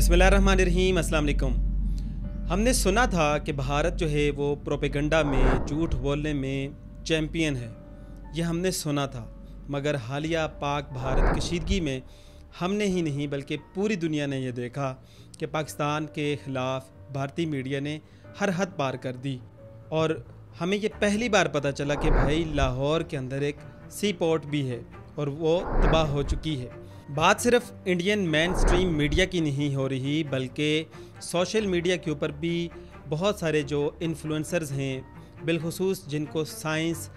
बिस्मिल्लाहिर्रहमानिर्रहीम, अस्सलाम वालेकुम। हमने सुना था कि भारत जो है वो प्रोपेगेंडा में, झूठ बोलने में चैम्पियन है। ये हमने सुना था, मगर हालिया पाक भारत कशीदगी में हमने ही नहीं बल्कि पूरी दुनिया ने ये देखा कि पाकिस्तान के ख़िलाफ़ भारतीय मीडिया ने हर हद पार कर दी। और हमें ये पहली बार पता चला कि भाई लाहौर के अंदर एक सी पोर्ट भी है और वो तबाह हो चुकी है। बात सिर्फ इंडियन मेन स्ट्रीम मीडिया की नहीं हो रही, बल्कि सोशल मीडिया के ऊपर भी बहुत सारे जो इन्फ्लुएंसर्स हैं, बिलखुसूस जिनको साइंस,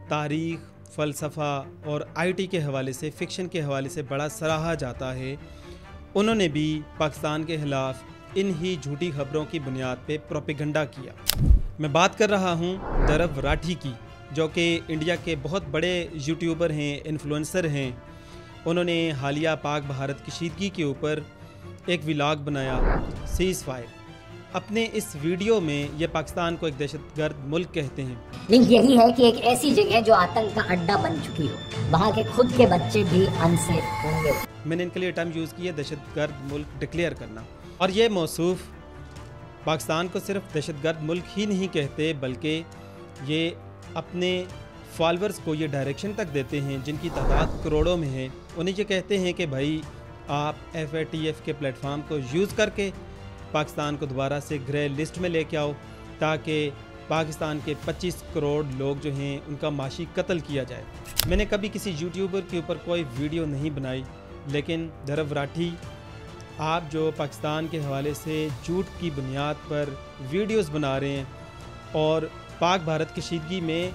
तारीख़, फ़लसफ़ा और आईटी के हवाले से, फ़िक्शन के हवाले से बड़ा सराहा जाता है, उन्होंने भी पाकिस्तान के ख़िलाफ़ इन ही झूठी खबरों की बुनियाद पे प्रोपेगेंडा किया। मैं बात कर रहा हूँ दरव राठी की, जो कि इंडिया के बहुत बड़े यूट्यूबर हैं, इन्फ्लुएंसर हैं। उन्होंने हालिया पाक भारत कशीदगी के ऊपर एक व्लॉग बनाया, सीज़ फायर। अपने इस वीडियो में ये पाकिस्तान को एक दहशतगर्द मुल्क कहते हैं। लिंक यही है कि एक ऐसी जगह जो आतंक का अड्डा बन चुकी हो, वहाँ के खुद के बच्चे भी अनसेफ होंगे। मैंने इनके लिए टर्म यूज़ की है दहशतगर्द मुल्क डिक्लेयर करना। और ये मौसूफ पाकिस्तान को सिर्फ दहशतगर्द मुल्क ही नहीं कहते, बल्कि ये अपने फॉलोअर्स को ये डायरेक्शन तक देते हैं जिनकी तादाद करोड़ों में है। उन्हें ये कहते हैं कि भाई आप FATF के प्लेटफॉर्म को यूज़ करके पाकिस्तान को दोबारा से ग्रे लिस्ट में लेके आओ, ताकि पाकिस्तान के 25 करोड़ लोग जो हैं उनका माशी कत्ल किया जाए। मैंने कभी किसी यूट्यूबर के ऊपर कोई वीडियो नहीं बनाई, लेकिन दरव राठी आप जो पाकिस्तान के हवाले से झूठ की बुनियाद पर वीडियोस बना रहे हैं और पाक भारत कशीदगी में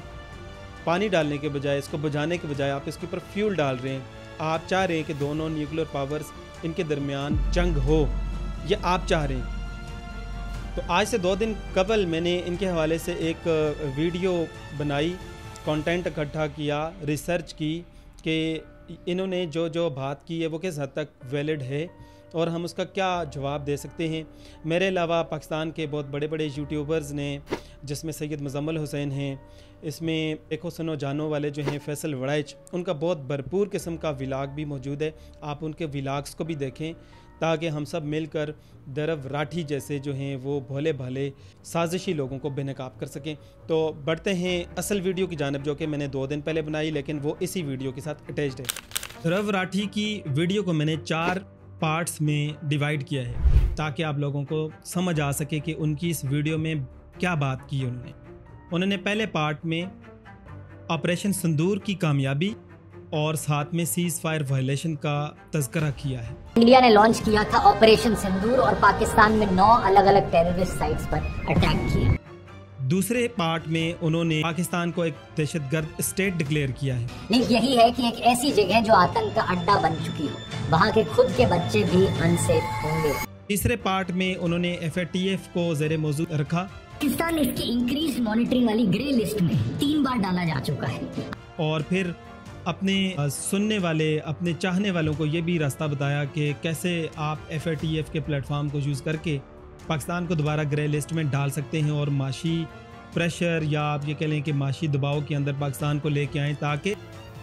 पानी डालने के बजाय, इसको बुझाने के बजाय आप इसके ऊपर फ्यूल डाल रहे हैं। आप चाह रहे हैं कि दोनों न्यूक्लियर पावर्स इनके दरमियान जंग हो, ये आप चाह रहे हैं। तो आज से 2 दिन कबल मैंने इनके हवाले से एक वीडियो बनाई, कंटेंट इकट्ठा किया, रिसर्च की कि इन्होंने जो जो बात की है वो किस हद तक वैलिड है और हम उसका क्या जवाब दे सकते हैं। मेरे अलावा पाकिस्तान के बहुत बड़े बड़े यूट्यूबर्स ने, जिसमें सैयद मुजम्मिल हुसैन हैं, इसमें देखो सुनो जानो वाले जो हैं फैसल वड़ाइच, उनका बहुत भरपूर किस्म का व्लॉग भी मौजूद है। आप उनके व्लॉग्स को भी देखें ताकि हम सब मिलकर दरव राठी जैसे जो हैं वो भोले भाले साजिशी लोगों को बेनकाब कर सकें। तो बढ़ते हैं असल वीडियो की जानिब, जो कि मैंने 2 दिन पहले बनाई, लेकिन वो इसी वीडियो के साथ अटैच्ड है। दरव राठी की वीडियो को मैंने 4 पार्ट्स में डिवाइड किया है ताकि आप लोगों को समझ आ सके कि उनकी इस वीडियो में क्या बात की है। उन्होंने पहले पार्ट में ऑपरेशन सिंदूर की कामयाबी और साथ में सीज़ फायर वायलेशन का तज़किरा किया है। इंडिया ने लॉन्च किया था ऑपरेशन सिंदूर और पाकिस्तान में 9 अलग अलग टेररिस्ट साइट्स पर अटैक किया। दूसरे पार्ट में उन्होंने पाकिस्तान को एक दहशतगर्द स्टेट डिक्लेयर किया है। लिंक यही है कि एक ऐसी जगह जो आतंक का अड्डा बन चुकी हो, वहाँ के खुद के बच्चे भी अनसेफ होंगे। तीसरे पार्ट में उन्होंने FATF को ज़ेरे मौजू रखा। पाकिस्तान इसकी इंक्रीज मॉनिटरिंग वाली ग्रे लिस्ट में 3 बार डाला जा चुका है। और फिर अपने सुनने वाले, अपने चाहने वालों को ये भी रास्ता बताया कि कैसे आप FATF के प्लेटफॉर्म को यूज़ करके पाकिस्तान को दोबारा ग्रे लिस्ट में डाल सकते हैं और माशी प्रेशर या आप ये कह लें कि माशी दबाव के अंदर पाकिस्तान को लेके आएँ ताकि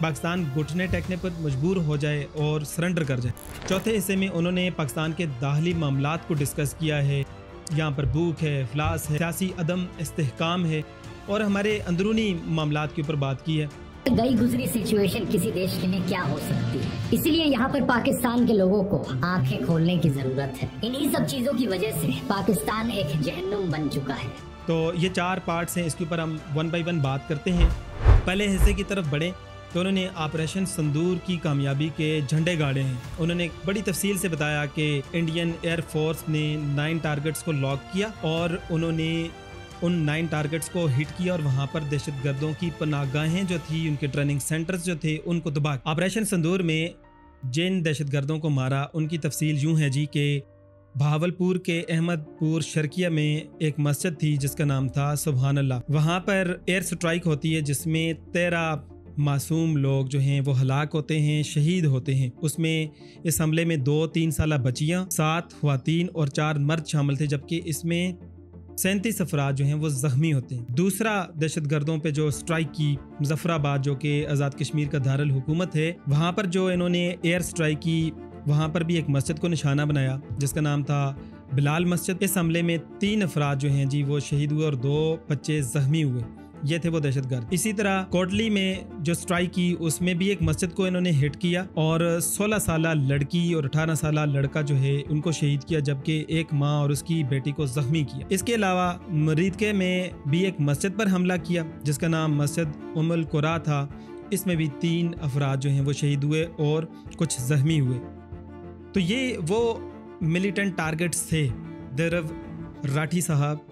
पाकिस्तान घुटने टेकने पर मजबूर हो जाए और सरेंडर कर जाए। चौथे हिस्से में उन्होंने पाकिस्तान के दाखिली मामलात को डिस्कस किया है। यहाँ पर भूख है, अफलास है, सियासी अदम इस्तेहकाम है और हमारे अंदरूनी मामलात के ऊपर बात की है। गई गुजरी सिचुएशन किसी देश के लिए क्या हो सकती है, इसलिए यहाँ पर पाकिस्तान के लोगों को आंखें खोलने की जरूरत है। इन्हीं सब चीजों की वजह से पाकिस्तान एक जहन्नुम बन चुका है। तो ये 4 पार्ट्स हैं, इसके ऊपर हम 1 बाय 1 बात करते हैं। पहले हिस्से की तरफ बढ़े तो उन्होंने ऑपरेशन सिंदूर की कामयाबी के झंडे गाड़े हैं। उन्होंने बड़ी तफसील से बताया कि इंडियन एयर फोर्स ने 9 टारगेट्स को लॉक किया और उन्होंने उन 9 टारगेट्स को हिट किया और वहाँ पर दहशतगर्दों की पनाहगाहें जो थी, उनके ट्रेनिंग सेंटर्स जो थे, उनको तबाह। ऑपरेशन सिंदूर में जिन दहशतगर्दों को मारा उनकी तफसील यूँ है जी कि भावलपुर के अहमदपुर शर्किया में एक मस्जिद थी जिसका नाम था सुबहान अल्लाह। वहाँ पर एयर स्ट्राइक होती है जिसमें 13 मासूम लोग जो हैं वो हलाक होते हैं, शहीद होते हैं। उसमें इस हमले में 2-3 साला बच्चियाँ, 7 ख्वातीन और 4 मर्द शामिल थे, जबकि इसमें 37 अफराद जो हैं वो ज़ख्मी होते हैं। दूसरा दहशतगर्दों पे जो स्ट्राइक की मुजफ्फराबाद, जो कि आज़ाद कश्मीर का दारुल हुकूमत है, वहाँ पर जो इन्होंने एयर स्ट्राइक की वहाँ पर भी एक मस्जिद को निशाना बनाया जिसका नाम था बिलाल मस्जिद। इस हमले में 3 अफराद जो हैं जी वो शहीद हुए और 2 बच्चे जख्मी हुए। ये थे वो दहशतगर्द। इसी तरह कोटली में जो स्ट्राइक की उसमें भी एक मस्जिद को इन्होंने हिट किया और 16 साल लड़की और 18 साल लड़का जो है उनको शहीद किया, जबकि एक माँ और उसकी बेटी को जख्मी किया। इसके अलावा मरीदके में भी एक मस्जिद पर हमला किया जिसका नाम मस्जिद उम्मुल कुरा था। इसमें भी 3 अफराद जो हैं वो शहीद हुए और कुछ जख्मी हुए। तो ये वो मिलिटेंट टारगेट्स थे दरव राठी साहब।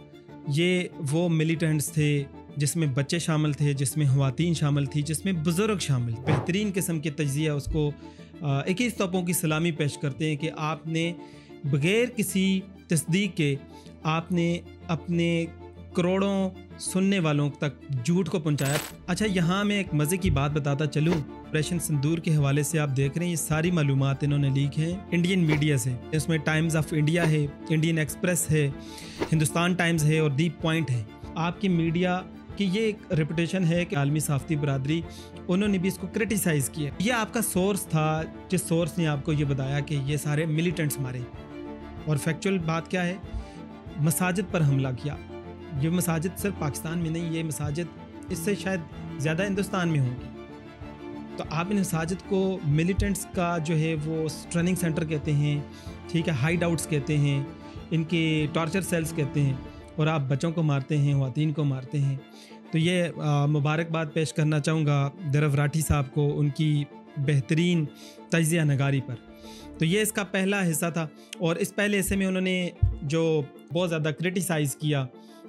ये वो मिलिटेंट्स थे जिसमें बच्चे शामिल थे, जिसमें ख़वातीन शामिल थी, जिसमें बुज़ुर्ग शामिल। बेहतरीन किस्म के तजिया उसको 21 तोपों की सलामी पेश करते हैं कि आपने बग़ैर किसी तस्दीक के आपने अपने करोड़ों सुनने वालों तक झूठ को पहुंचाया। अच्छा, यहाँ मैं एक मज़े की बात बताता चलूँ। ऑपरेशन सिंदूर के हवाले से आप देख रहे हैं ये सारी मालूमात इन्होंने लीक हैं इंडियन मीडिया से। इसमें टाइम्स ऑफ इंडिया है, इंडियन एक्सप्रेस है, हिंदुस्तान टाइम्स है और दी पॉइंट है। आपकी मीडिया कि ये एक रेपुटेशन है कि आलमी सहाफ़ती बरादरी, उन्होंने भी इसको क्रिटिसाइज़ किया। ये आपका सोर्स था जिस सोर्स ने आपको ये बताया कि ये सारे मिलिटेंट्स मारे। और फैक्चुअल बात क्या है, मसाजिद पर हमला किया। ये मसाजिद सिर्फ पाकिस्तान में नहीं, ये मसाजिद इससे शायद ज़्यादा हिंदुस्तान में होंगी। तो आप इन मसाजिद को मिलिटेंट्स का जो है वो ट्रेनिंग सेंटर कहते हैं, ठीक है, हाइड आउट्स कहते हैं, इनके टॉर्चर सेल्स कहते हैं, और आप बच्चों को मारते हैं, ख़वातीन को मारते हैं। तो ये मुबारकबाद पेश करना चाहूँगा दरव राठी साहब को उनकी बेहतरीन तजिया नगारी पर। तो ये इसका पहला हिस्सा था। और इस पहले हिस्से में उन्होंने जो बहुत ज़्यादा क्रिटिसाइज़ किया,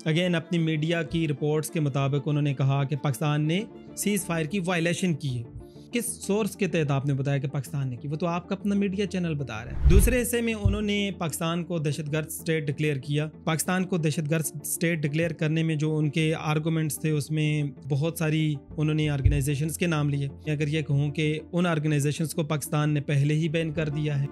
अगेन अपनी मीडिया की रिपोर्ट्स के मुताबिक उन्होंने कहा कि पाकिस्तान ने सीज़ फायर की वायलेशन की है। किस सोर्स के तहत आपने बताया कि पाकिस्तान ने की? वो तो आपका अपना मीडिया चैनल बता रहा है। दूसरे हिस्से में उन्होंने पाकिस्तान को दहशतगर्द स्टेट डिक्लेयर किया। पाकिस्तान को दहशतगर्द स्टेट डिक्लेयर करने में जो उनके आर्गूमेंट्स थे उसमें बहुत सारी उन्होंने ऑर्गेनाइजेशंस के नाम लिए। अगर ये कहूँ कि उन ऑर्गेनाइजेशंस को पाकिस्तान ने पहले ही बैन कर दिया है।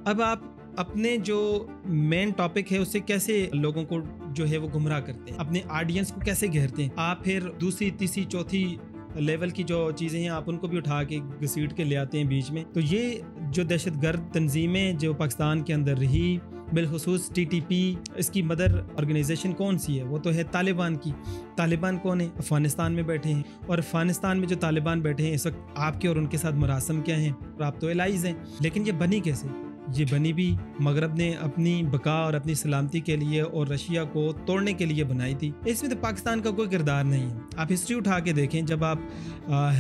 अब आप अपने जो मेन टॉपिक है उससे कैसे लोगों को जो है वो गुमराह करते हैं, अपने ऑडियंस को कैसे घेरते हैं। आप फिर दूसरी, तीसरी, चौथी लेवल की जो चीज़ें हैं आप उनको भी उठा के घसीट के ले आते हैं बीच में। तो ये जो दहशतगर्द तंजीमें जो पाकिस्तान के अंदर रही, बिलखुसूस TTP, इसकी मदर ऑर्गेनाइजेशन कौन सी है? वो तो है तालिबान की। तालिबान कौन है? अफ़गानिस्तान में बैठे हैं। और अफ़गानिस्तान में जो तालिबान बैठे हैं इस वक्त आपके और उनके साथ मुरासम क्या हैं? और आप तो एलाइज हैं। लेकिन ये बनी कैसे? ये बनी भी मगरब ने अपनी बका और अपनी सलामती के लिए और रशिया को तोड़ने के लिए बनाई थी। इसमें तो पाकिस्तान का कोई किरदार नहीं है। आप हिस्ट्री उठा के देखें, जब आप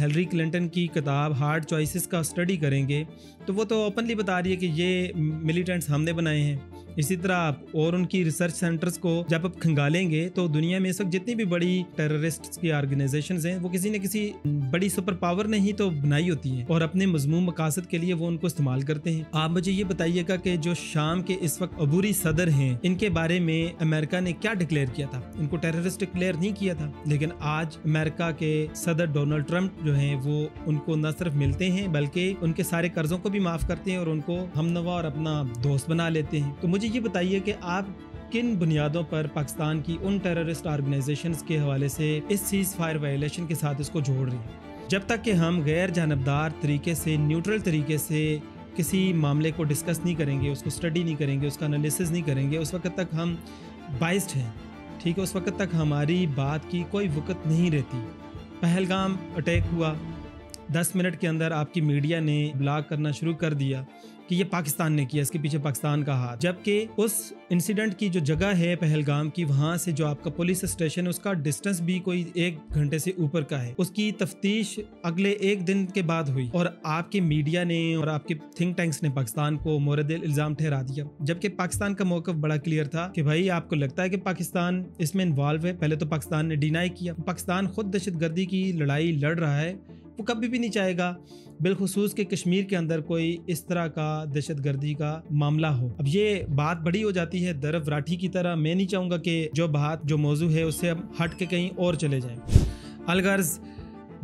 हिलरी क्लिंटन की किताब हार्ड चॉइसेस का स्टडी करेंगे तो वो तो ओपनली बता रही है कि ये मिलिटेंट्स हमने बनाए हैं। इसी तरह आप और उनकी रिसर्च सेंटर्स को जब आप खंगालेंगे तो दुनिया में इस वक्त जितनी भी बड़ी टेररिस्ट की ऑर्गेनाइजेशंस हैं वो किसी न किसी बड़ी सुपर पावर ने ही तो बनाई होती हैं और अपने मजमूम मकासद के लिए वो उनको इस्तेमाल करते हैं। आप मुझे ये बताइएगा कि जो शाम के इस वक्त अबूरी सदर हैं इनके बारे में अमेरिका ने क्या डिक्लेयर किया था? इनको टेररिस्ट डिक्लेयर नहीं किया था, लेकिन आज अमेरिका के सदर डोनाल्ड ट्रंप जो हैं वो उनको न सिर्फ मिलते हैं बल्कि उनके सारे कर्जों को भी माफ करते हैं और उनको हमनवा और अपना दोस्त बना लेते हैं। तो मुझे ये बताइए कि आप किन बुनियादों पर पाकिस्तान की उन टेररिस्ट ऑर्गेनाइजेशंस के हवाले से इस सीज फायर वायलेशन के साथ इसको जोड़ रहे हैं? जब तक कि हम गैर जानबदार तरीके से, न्यूट्रल तरीके से किसी मामले को डिस्कस नहीं करेंगे, उसको स्टडी नहीं करेंगे, उसका एनालिसिस नहीं करेंगे, उस वक्त तक हम बाइस्ड हैं, ठीक है? उस वक्त तक हमारी बात की कोई वक़्त नहीं रहती। पहलगाम अटैक हुआ, 10 मिनट के अंदर आपकी मीडिया ने ब्लॉग करना शुरू कर दिया कि ये पाकिस्तान ने किया, इसके पीछे पाकिस्तान का हाथ। जबकि उस इंसिडेंट की जो जगह है पहलगाम की, वहाँ से जो आपका पुलिस स्टेशन है उसका डिस्टेंस भी कोई 1 घंटे से ऊपर का है। उसकी तफ्तीश अगले 1 दिन के बाद हुई और आपके मीडिया ने और आपके थिंक टैंक्स ने पाकिस्तान को मोरद इल्ज़ाम ठहरा दिया। जबकि पाकिस्तान का मौक़िफ़ बड़ा क्लियर था कि भाई आपको लगता है कि पाकिस्तान इसमें इन्वॉल्व है। पहले तो पाकिस्तान ने डिनाई किया। पाकिस्तान खुद दहशतगर्दी की लड़ाई लड़ रहा है, वो कभी भी नहीं चाहेगा बिलखुसूस के कश्मीर के अंदर कोई इस तरह का दहशतगर्दी का मामला हो। अब ये बात बड़ी हो जाती है दरव राठी की तरह। मैं नहीं चाहूँगा कि जो बात, जो मौजू है उससे हम हट के कहीं और चले जाएं। अलगर्ज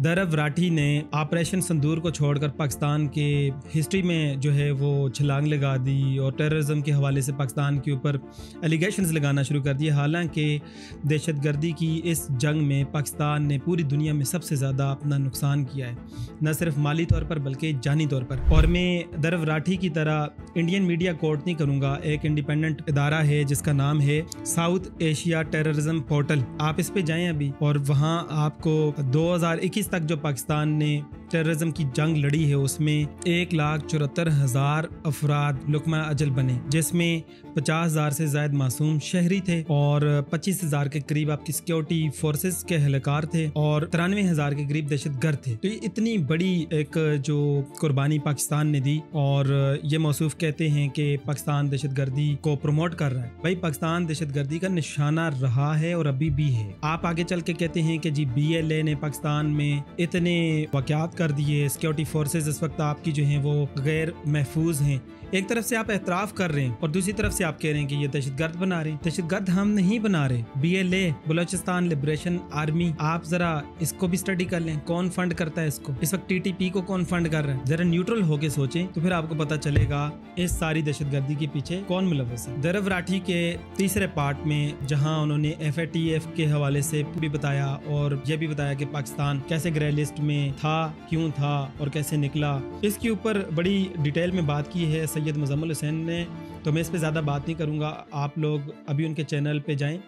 दरव राठी ने ऑपरेशन संदूर को छोड़कर पाकिस्तान के हिस्ट्री में जो है वो छलांग लगा दी और टेररिज्म के हवाले से पाकिस्तान के ऊपर एलिगेशंस लगाना शुरू कर दिए। हालांकि दहशतगर्दी की इस जंग में पाकिस्तान ने पूरी दुनिया में सबसे ज़्यादा अपना नुकसान किया है, न सिर्फ माली तौर पर बल्कि जानी तौर पर। और मैं दरव राठी की तरह इंडियन मीडिया कोट नहीं करूँगा। एक इंडिपेंडेंट इदारा है जिसका नाम है साउथ एशिया टेररिज्म पोर्टल, आप इस पे जाएं अभी और वहाँ आपको 2021 तक जो पाकिस्तान ने टेररिज्म की जंग लड़ी है उसमें 1,74,000 अफराद लुकमा अजल बने, जिसमें 50,000 से ज़ायद मासूम शहरी थे और 25,000 के करीब आपकी सिक्योरिटी फोर्सेस के एहलकार थे और 93,000 के करीब दहशतगर्द थे। तो ये इतनी बड़ी एक जो कुर्बानी पाकिस्तान ने दी और ये मौसूफ कहते हैं कि पाकिस्तान दहशतगर्दी को प्रमोट कर रहा है। भाई पाकिस्तान दहशतगर्दी का निशाना रहा है और अभी भी है। आप आगे चल के कहते हैं कि जी BLA ने पाकिस्तान में इतने वाक़यात कर दिए, सिक्योरिटी फोर्सेस इस वक्त आपकी जो हैं वो गैर महफूज हैं। एक तरफ से आप एतराफ़ कर रहे हैं और दूसरी तरफ से आप कह रहे हैं कि ये दहशतगर्द बना रहे हैं। दहशतगर्द हम नहीं बना रहे। BLA बलोचिस्तान लिबरेशन आर्मी, आप जरा इसको भी स्टडी कर लें, कौन फंड करता है इसको, इस वक्त TTP को कौन फंड कर रहा है। जरा न्यूट्रल होके सोचें तो फिर आपको पता चलेगा इस सारी दहशतगर्दी के पीछे कौन मुलव्वस है। दरव राठी के तीसरे पार्ट में जहाँ उन्होंने FATF के हवाले से भी बताया और यह भी बताया कि पाकिस्तान कैसे ग्रे लिस्ट में था, क्यों था और कैसे निकला, इसके ऊपर बड़ी डिटेल में बात की है सैयद मुज़म्मिल हुसैन ने। तो मैं इस पे ज़्यादा बात नहीं करूँगा, आप लोग अभी उनके चैनल पे जाएं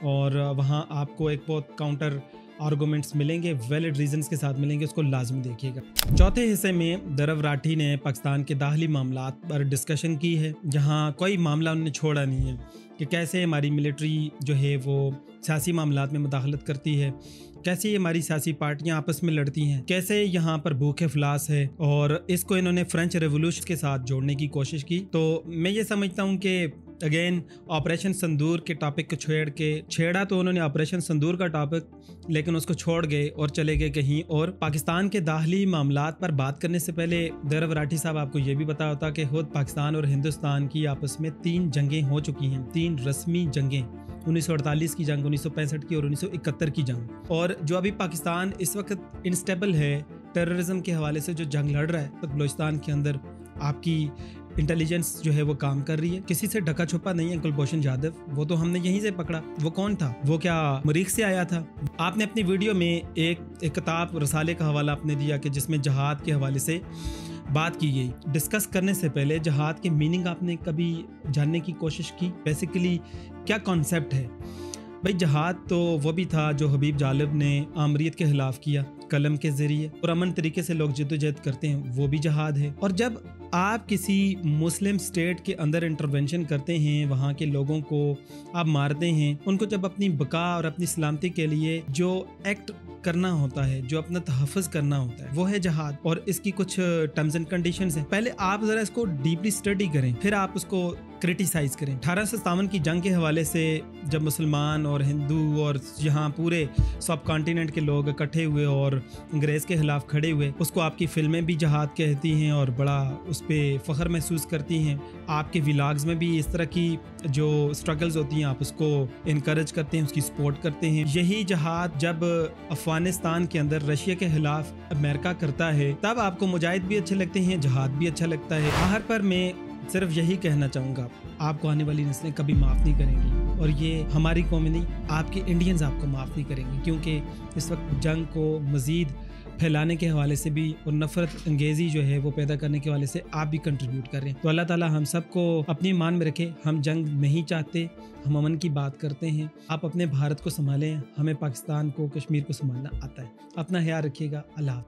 और वहाँ आपको एक बहुत काउंटर आर्गूमेंट्स मिलेंगे, वैलिड रीजंस के साथ मिलेंगे, उसको लाजमी देखिएगा। चौथे हिस्से में दरव राठी ने पाकिस्तान के दाखिली मामलात पर डिस्कशन की है, जहाँ कोई मामला उन्होंने छोड़ा नहीं है कि कैसे हमारी मिलिट्री जो है वो सियासी मामलात में मुदाखलत करती है, कैसे हमारी सियासी पार्टियां आपस में लड़ती हैं, कैसे यहाँ पर भूख इफ्लास है, और इसको इन्होंने फ्रेंच रेवोल्यूशन के साथ जोड़ने की कोशिश की। तो मैं ये समझता हूँ कि अगेन ऑपरेशन संदूर के टॉपिक को छेड़ा तो उन्होंने ऑपरेशन संदूर का टॉपिक, लेकिन उसको छोड़ गए और चले गए कहीं और। पाकिस्तान के दाखिली मामलात पर बात करने से पहले दरव राठी साहब आपको ये भी पता होता कि खुद पाकिस्तान और हिंदुस्तान की आपस में 3 जंगें हो चुकी हैं, 3 रस्मी जंगें, 1948 की जंग, 1965 की और 1971 की जंग। और जो अभी पाकिस्तान इस वक्त इनस्टेबल है टेररिज्म के हवाले से जो जंग लड़ रहा है, तो बलोचिस्तान के अंदर आपकी इंटेलिजेंस जो है वो काम कर रही है, किसी से ढका छुपा नहीं है। कुलभूषण जाधव, वो तो हमने यहीं से पकड़ा, वो कौन था, वो क्या मरीख से आया था। आपने अपनी वीडियो में एक किताब रसाले का हवाला आपने दिया कि जिसमें जहाद के हवाले से बात की गई। डिस्कस करने से पहले जहाद के मीनिंग आपने कभी जानने की कोशिश की, बेसिकली क्या कॉन्सेप्ट है। भाई जहाद तो वो भी था जो हबीब जालिब ने आमरीत के खिलाफ किया कलम के जरिए, और अमन तरीके से लोग जद्दोजहद करते हैं, वो भी जहाद है। और जब आप किसी मुस्लिम स्टेट के अंदर इंटरवेंशन करते हैं, वहाँ के लोगों को आप मारते हैं, उनको जब अपनी बका और अपनी सलामती के लिए जो एक्ट करना होता है, जो अपना तहफ़्फ़ुज़ करना होता है, वो है जहाद। और इसकी कुछ टर्म्स एंड कंडीशंस हैं। पहले आप ज़रा इसको डीपली स्टडी करें, फिर आप उसको क्रिटिसाइज़ करें। 1857 की जंग के हवाले से जब मुसलमान और हिंदू और यहाँ पूरे सब कॉन्टिनेंट के लोग इकट्ठे हुए और अंग्रेज़ के खिलाफ खड़े हुए, उसको आपकी फ़िल्में भी जहाद कहती हैं और बड़ा उस पर फ़ख्र महसूस करती हैं। आपके व्लॉग्स में भी इस तरह की जो स्ट्रगल्स होती हैं आप उसको इनकरेज करते हैं, उसकी सपोर्ट करते हैं। यही जहाद जब अफगानिस्तान के अंदर रशिया के खिलाफ अमेरिका करता है, तब आपको मुजाहिद भी अच्छे लगते हैं, जहाद भी अच्छा लगता है। आखिर पर मैं सिर्फ यही कहना चाहूँगा, आपको आने वाली नस्लें कभी माफ़ नहीं करेंगी, और ये हमारी कौम नहीं, आपके इंडियंस आपको माफ़ नहीं करेंगे, क्योंकि इस वक्त जंग को मज़ीद फैलाने के हवाले से भी और नफ़रत अंगेज़ी जो है वो पैदा करने के हवाले से आप भी कंट्रीब्यूट कर रहे हैं। तो अल्लाह ताला हम सबको अपनी ईमान में रखे। हम जंग नहीं चाहते, हम अमन की बात करते हैं। आप अपने भारत को संभालें, हमें पाकिस्तान को, कश्मीर को संभालना आता है। अपना ख्याल रखिएगा। अल्लाह।